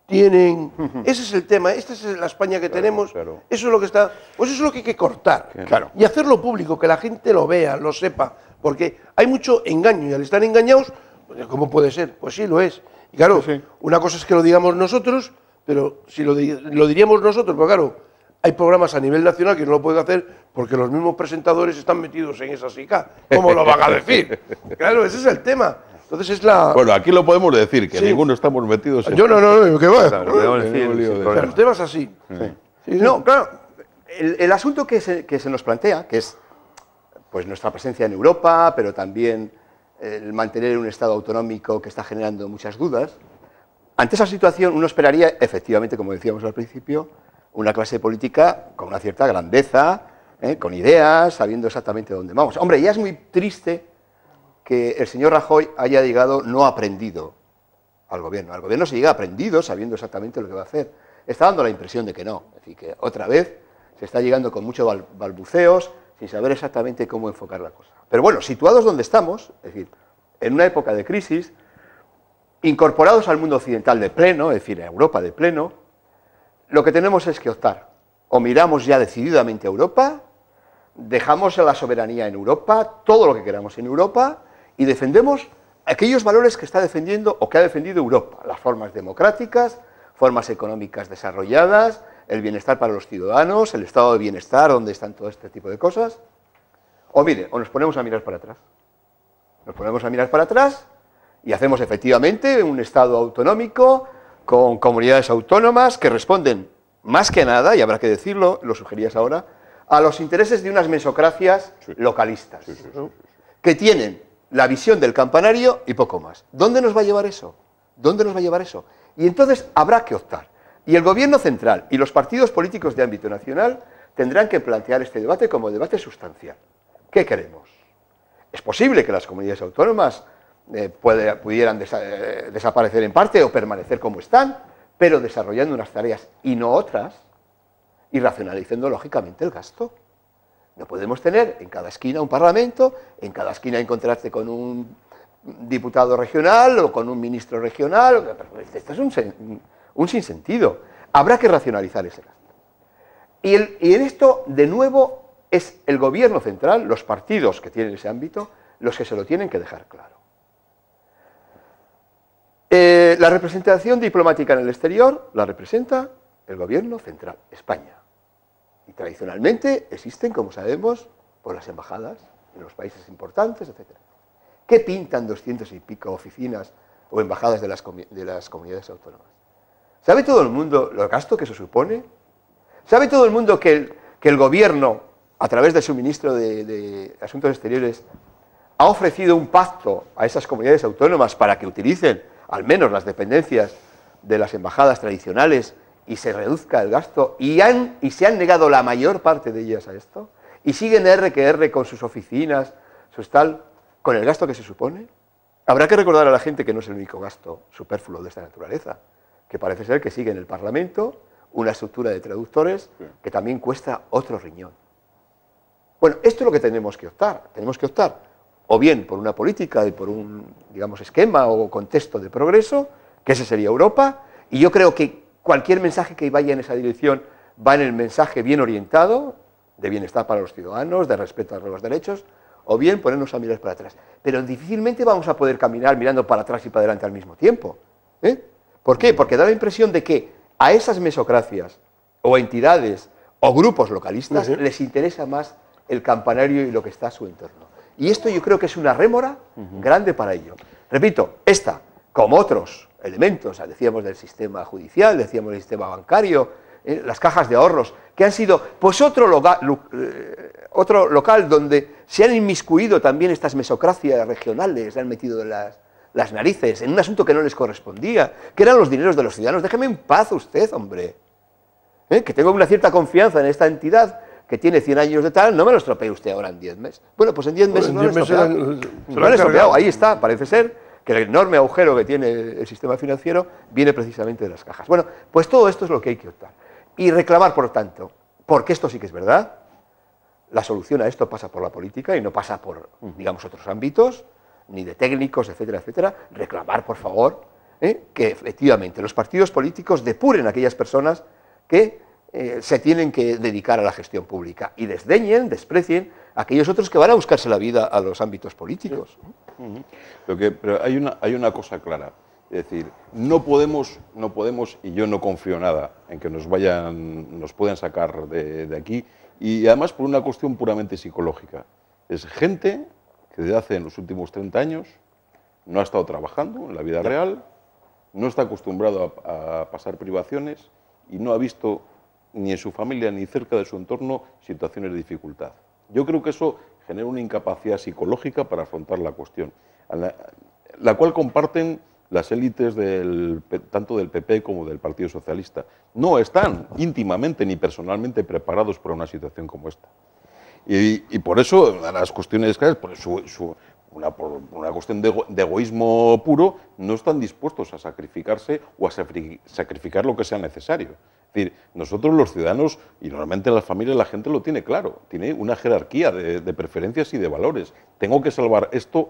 tienen... Ese es el tema, esta es la España que tenemos, claro. eso es lo que está... Pues eso es lo que hay que cortar. Claro. Y hacerlo público, que la gente lo vea, lo sepa, porque hay mucho engaño y al estar engañados, pues, ¿cómo puede ser? Pues sí, lo es. Y claro, Sí, sí. una cosa es que lo digamos nosotros, pero si lo diríamos nosotros, pues claro, hay programas a nivel nacional que no lo pueden hacer porque los mismos presentadores están metidos en esa SICA. ¿Cómo lo van a decir? Claro, ese es el tema. Entonces es la... Bueno, aquí lo podemos decir, que Sí. ninguno estamos metidos en... Yo no, que va. Claro, podemos decir, Tenemos lío sin de- Pero problema. el tema es así. Sí, No, claro, el asunto que se nos plantea, que es pues, nuestra presencia en Europa, pero también el mantener un Estado autonómico que está generando muchas dudas, ante esa situación uno esperaría, efectivamente, como decíamos al principio, una clase política con una cierta grandeza, con ideas, sabiendo exactamente dónde vamos. Hombre, ya es muy triste que el señor Rajoy haya llegado no aprendido al gobierno. Al gobierno se llega aprendido, sabiendo exactamente lo que va a hacer. Está dando la impresión de que no. Es decir, que otra vez se está llegando con muchos balbuceos, sin saber exactamente cómo enfocar la cosa. Pero bueno, situados donde estamos, es decir, en una época de crisis, incorporados al mundo occidental de pleno, es decir, a Europa de pleno, lo que tenemos es que optar. O miramos ya decididamente a Europa, dejamos la soberanía en Europa, todo lo que queramos en Europa, y defendemos aquellos valores que está defendiendo o que ha defendido Europa, las formas democráticas, formas económicas desarrolladas, el bienestar para los ciudadanos, el estado de bienestar, donde están todo este tipo de cosas. O mire, o nos ponemos a mirar para atrás. Nos ponemos a mirar para atrás y hacemos efectivamente un Estado autonómico con comunidades autónomas que responden más que nada, y habrá que decirlo, lo sugerías ahora, a los intereses de unas mesocracias localistas, ¿no? Que tienen la visión del campanario y poco más. ¿Dónde nos va a llevar eso? ¿Dónde nos va a llevar eso? Y entonces habrá que optar. Y el gobierno central y los partidos políticos de ámbito nacional tendrán que plantear este debate como debate sustancial. ¿Qué queremos? Es posible que las comunidades autónomas pudieran desaparecer en parte o permanecer como están, pero desarrollando unas tareas y no otras, y racionalizando lógicamente el gasto. No podemos tener en cada esquina un parlamento, en cada esquina encontrarte con un diputado regional o con un ministro regional. Esto es un sinsentido. Habrá que racionalizar ese gasto. Y en esto, de nuevo, es el gobierno central, los partidos que tienen ese ámbito, los que se lo tienen que dejar claro. La representación diplomática en el exterior la representa el gobierno central, España. Y tradicionalmente existen, como sabemos, por las embajadas en los países importantes, etc. ¿Qué pintan 200 y pico oficinas o embajadas de las comunidades autónomas? ¿Sabe todo el mundo lo gasto que eso supone? ¿Sabe todo el mundo que el gobierno, a través de su ministro de Asuntos Exteriores, ha ofrecido un pacto a esas comunidades autónomas para que utilicen al menos las dependencias de las embajadas tradicionales y se reduzca el gasto, y se han negado la mayor parte de ellas a esto, y siguen R que R con sus oficinas, sus tal, con el gasto que se supone? Habrá que recordar a la gente que no es el único gasto superfluo de esta naturaleza, que parece ser que sigue en el Parlamento una estructura de traductores que también cuesta otro riñón. Bueno, esto es lo que tenemos que optar. Tenemos que optar o bien por una política y por un, digamos, esquema o contexto de progreso, que ese sería Europa, y yo creo que cualquier mensaje que vaya en esa dirección va en el mensaje bien orientado, de bienestar para los ciudadanos, de respeto a los derechos, o bien ponernos a mirar para atrás. Pero difícilmente vamos a poder caminar mirando para atrás y para adelante al mismo tiempo. ¿Por qué? Porque da la impresión de que a esas mesocracias, o entidades, o grupos localistas, les interesa más el campanario y lo que está a su entorno. Y esto yo creo que es una rémora grande para ello. Repito, esta, como otros elementos, decíamos del sistema judicial, decíamos del sistema bancario, las cajas de ahorros, que han sido pues otro local donde se han inmiscuido también estas mesocracias regionales, se han metido las narices en un asunto que no les correspondía, que eran los dineros de los ciudadanos. Déjeme en paz usted, hombre. Que tengo una cierta confianza en esta entidad, que tiene 100 años de tal, no me lo estropee usted ahora en 10 meses. Bueno, pues en 10 meses no lo he estropeado. No lo he estropeado, ahí está, parece ser que el enorme agujero que tiene el sistema financiero viene precisamente de las cajas. Bueno, pues todo esto es lo que hay que optar. Y reclamar, por tanto, porque esto sí que es verdad, la solución a esto pasa por la política y no pasa por, digamos, otros ámbitos, ni de técnicos, etcétera, etcétera. Reclamar, por favor, que efectivamente los partidos políticos depuren a aquellas personas que se tienen que dedicar a la gestión pública y desdeñen, desprecien a aquellos otros que van a buscarse la vida a los ámbitos políticos. Pero hay una cosa clara, es decir, no podemos, y yo no confío nada en que nos puedan sacar de aquí, y además por una cuestión puramente psicológica. Es gente que desde hace en los últimos 30 años no ha estado trabajando en la vida real, no está acostumbrado a pasar privaciones y no ha visto ni en su familia ni cerca de su entorno situaciones de dificultad. Yo creo que eso genera una incapacidad psicológica para afrontar la cuestión, la cual comparten las élites tanto del PP como del Partido Socialista. No están íntimamente ni personalmente preparados para una situación como esta. Y por eso, las cuestiones claras, por una cuestión de egoísmo puro, no están dispuestos a sacrificarse o a sacrificar lo que sea necesario. Es decir, nosotros los ciudadanos, y normalmente en las familias la gente lo tiene claro, tiene una jerarquía de preferencias y de valores. Tengo que salvar esto,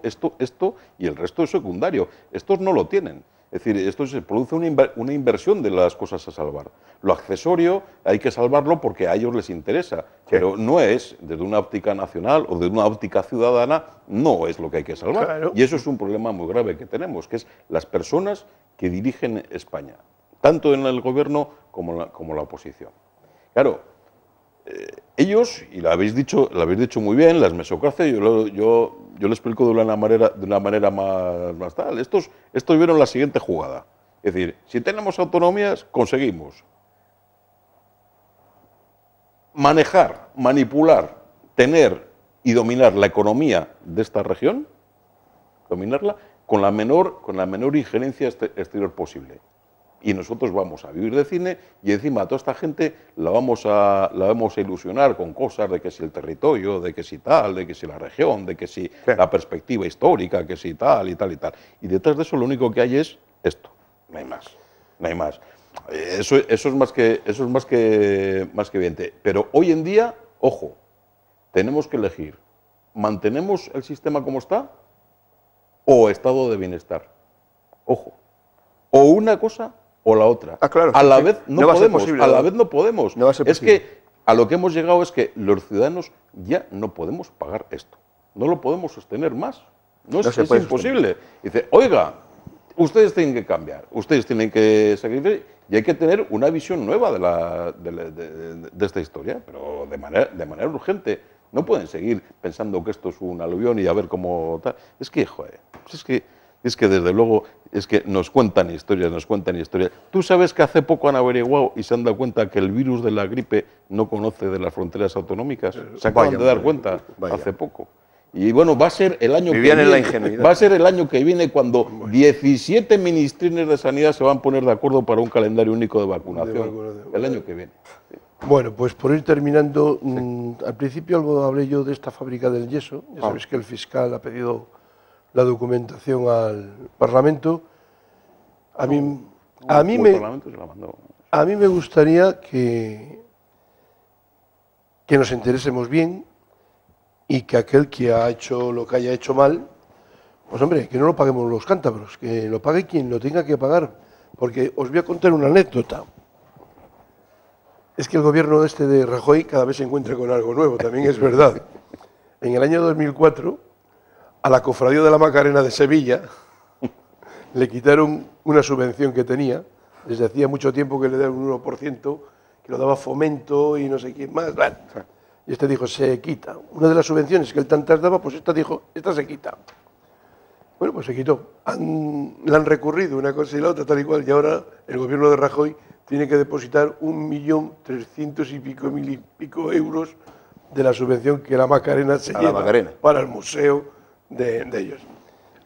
y el resto es secundario. Estos no lo tienen. Es decir, esto se produce una inversión de las cosas a salvar. Lo accesorio hay que salvarlo porque a ellos les interesa, pero no es, desde una óptica nacional o desde una óptica ciudadana, no es lo que hay que salvar. Claro. Y eso es un problema muy grave que tenemos, que es las personas que dirigen España, tanto en el gobierno como la oposición. Claro, ellos, y lo habéis dicho muy bien, las mesocracias, yo lo explico de una manera más tal. Estos vieron la siguiente jugada. Es decir, si tenemos autonomías, conseguimos manejar, manipular, tener y dominar la economía de esta región, dominarla con la menor injerencia exterior posible. Y nosotros vamos a vivir de cine y encima a toda esta gente la vamos a ilusionar con cosas de que si el territorio, de que si tal, de que si la región, de que si la perspectiva histórica, que si tal y tal y tal. Y detrás de eso lo único que hay es esto, no hay más, no hay más. Eso es más que evidente. Pero hoy en día, ojo, tenemos que elegir, ¿mantenemos el sistema como está o estado de bienestar? Ojo, o una cosa o la otra. Claro, a la vez no podemos. Posible, a la vez no podemos. No va a ser posible. Es que a lo que hemos llegado es que los ciudadanos ya no podemos pagar esto. No lo podemos sostener más. Es imposible. Dice, oiga, ustedes tienen que cambiar, ustedes tienen que sacrificar y hay que tener una visión nueva de esta historia, pero de manera urgente. No pueden seguir pensando que esto es un aluvión y a ver cómo tal. Es que, joder, es que desde luego, es que nos cuentan historias. Tú sabes que hace poco han averiguado y se han dado cuenta que el virus de la gripe no conoce de las fronteras autonómicas. Se acaban de dar cuenta hace poco. Y bueno, va a ser el año que viene. Va a ser el año que viene cuando 17 ministrines de sanidad se van a poner de acuerdo para un calendario único de vacunación. El año que viene. Sí. Bueno, pues por ir terminando, al principio algo hablé yo de esta fábrica del yeso. Ya sabes que el fiscal ha pedido la documentación al Parlamento. A mí me gustaría que nos enterésemos bien y que aquel que ha hecho lo que haya hecho mal, pues hombre, que no lo paguemos los cántabros, que lo pague quien lo tenga que pagar. Porque os voy a contar una anécdota. Es que el gobierno de Rajoy cada vez se encuentra con algo nuevo, también es verdad. En el año 2004, a la Cofradía de la Macarena de Sevilla le quitaron una subvención que tenía, desde hacía mucho tiempo que le daban un 1%, que lo daba Fomento y no sé quién más. Y este dijo, se quita. Una de las subvenciones que él tantas daba, pues esta dijo, esta se quita. Bueno, pues se quitó. Le han recurrido una cosa y la otra, tal y cual, y ahora el gobierno de Rajoy tiene que depositar 1.300.000 y pico euros de la subvención que la Macarena se lleva para el museo de ellos.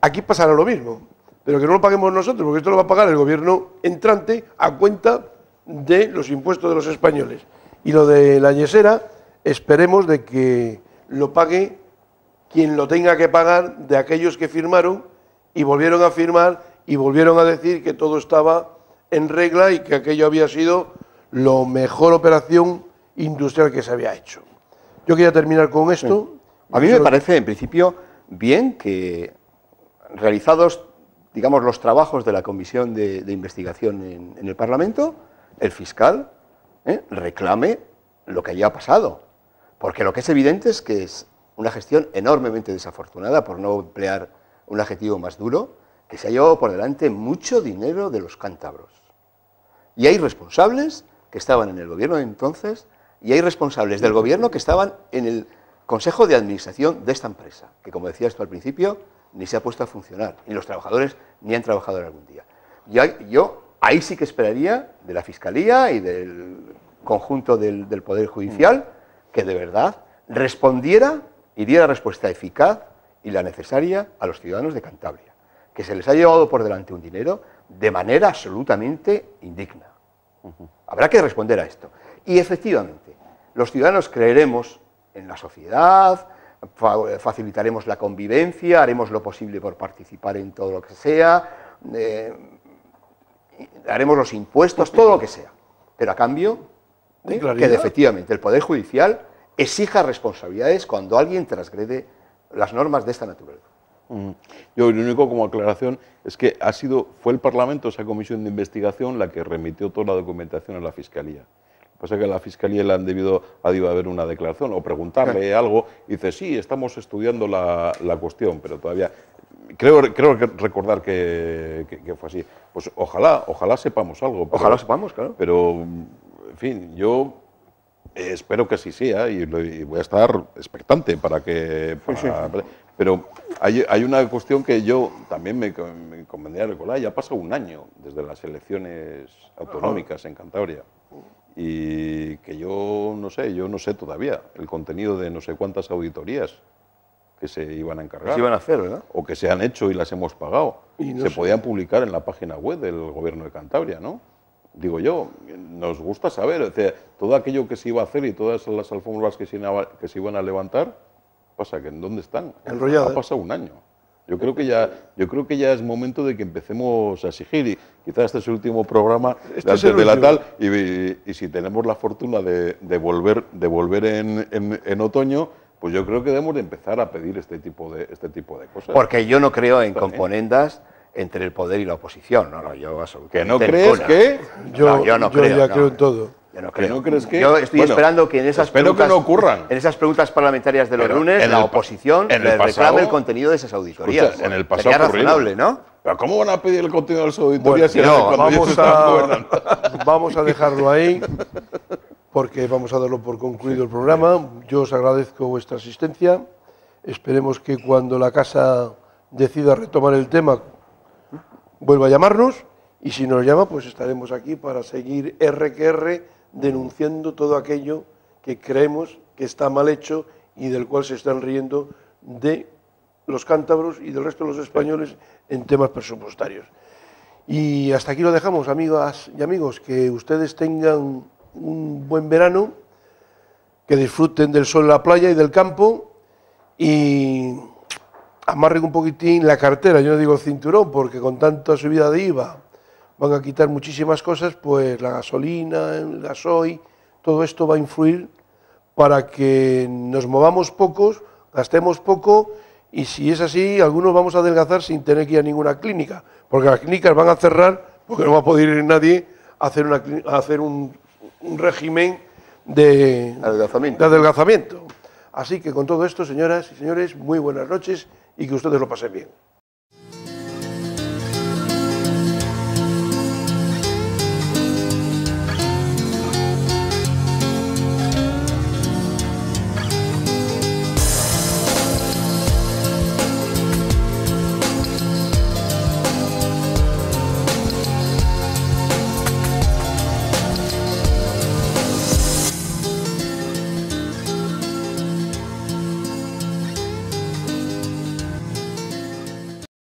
Aquí pasará lo mismo, pero que no lo paguemos nosotros, porque esto lo va a pagar el gobierno entrante a cuenta de los impuestos de los españoles. Y lo de la yesera esperemos de que lo pague quien lo tenga que pagar de aquellos que firmaron y volvieron a firmar y volvieron a decir que todo estaba en regla y que aquello había sido la mejor operación industrial que se había hecho. Yo quería terminar con esto. Sí. A mí me parece, en principio, bien que realizados, digamos, los trabajos de la comisión de investigación en el Parlamento, el fiscal reclame lo que haya pasado. Porque lo que es evidente es que es una gestión enormemente desafortunada, por no emplear un adjetivo más duro, que se ha llevado por delante mucho dinero de los cántabros. Y hay responsables que estaban en el gobierno de entonces y hay responsables del gobierno que estaban en el consejo de administración de esta empresa, que como decías tú al principio, ni se ha puesto a funcionar, ni los trabajadores ni han trabajado en algún día. Yo ahí sí que esperaría de la Fiscalía y del conjunto del Poder Judicial que de verdad respondiera y diera respuesta eficaz y la necesaria a los ciudadanos de Cantabria, que se les ha llevado por delante un dinero de manera absolutamente indigna. Habrá que responder a esto. Y efectivamente, los ciudadanos creeremos en la sociedad, facilitaremos la convivencia, haremos lo posible por participar en todo lo que sea, haremos los impuestos, todo lo que sea. Pero a cambio, que efectivamente el Poder Judicial exija responsabilidades cuando alguien transgrede las normas de esta naturaleza. Yo lo único como aclaración es que fue el Parlamento, esa comisión de investigación, la que remitió toda la documentación a la Fiscalía. Lo que pasa es que a la Fiscalía le han debido haber una declaración o preguntarle algo y dice, sí, estamos estudiando la cuestión, pero todavía... Creo recordar que fue así. Pues ojalá sepamos algo. Pero, ojalá sepamos, claro. Pero, en fin, yo espero que así sea y voy a estar expectante para que... Pero hay una cuestión que yo también me convendría recordar. Ya ha pasado un año desde las elecciones autonómicas en Cantabria. Y que yo no sé todavía el contenido de no sé cuántas auditorías que se iban a encargar. Se iban a hacer, ¿verdad? O que se han hecho y las hemos pagado. Se podían publicar en la página web del Gobierno de Cantabria, ¿no? Digo yo, nos gusta saber, o sea, todo aquello que se iba a hacer y todas las alfombras que se iban a levantar, pasa que ¿en dónde están? Enrolladas. Ha pasado un año. Yo creo que ya es momento de que empecemos a exigir, y quizás este es el último programa antes de la tal, y si tenemos la fortuna de volver en otoño, pues yo creo que debemos de empezar a pedir este tipo de cosas. Porque yo no creo en componendas entre el poder y la oposición. No, yo absolutamente. ¿Que no crees que? Yo no creo. Yo ya creo en todo. Yo no creo. ¿No crees que? Yo estoy esperando que en esas preguntas, que no ocurran. En esas preguntas parlamentarias de los lunes, la oposición reclame el contenido de esas auditorías. Escucha, en el pasado sería razonable, ¿no? ¿Pero cómo van a pedir el contenido de las auditorías si vamos a dejarlo ahí, porque vamos a darlo por concluido el programa. Yo os agradezco vuestra asistencia. Esperemos que cuando la Casa decida retomar el tema, vuelva a llamarnos, y si nos llama, pues estaremos aquí para seguir denunciando todo aquello que creemos que está mal hecho y del cual se están riendo de los cántabros y del resto de los españoles en temas presupuestarios. Y hasta aquí lo dejamos, amigas y amigos, que ustedes tengan un buen verano, que disfruten del sol en la playa y del campo, y amarren un poquitín la cartera, yo no digo el cinturón, porque con tanta subida de IVA van a quitar muchísimas cosas, pues la gasolina, el gasoil, todo esto va a influir para que nos movamos pocos, gastemos poco, y si es así, algunos vamos a adelgazar sin tener que ir a ninguna clínica, porque las clínicas van a cerrar, porque no va a poder ir nadie a hacer un régimen de adelgazamiento. Así que con todo esto, señoras y señores, muy buenas noches y que ustedes lo pasen bien.